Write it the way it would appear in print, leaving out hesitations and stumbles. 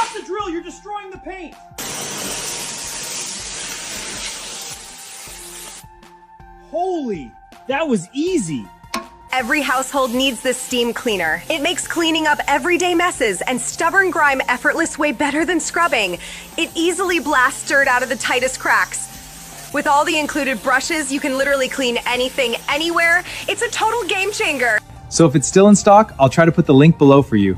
Stop the drill, you're destroying the paint! Holy, that was easy. Every household needs this steam cleaner. It makes cleaning up everyday messes and stubborn grime effortless way better than scrubbing. It easily blasts dirt out of the tightest cracks. With all the included brushes, you can literally clean anything, anywhere. It's a total game changer. So if it's still in stock, I'll try to put the link below for you.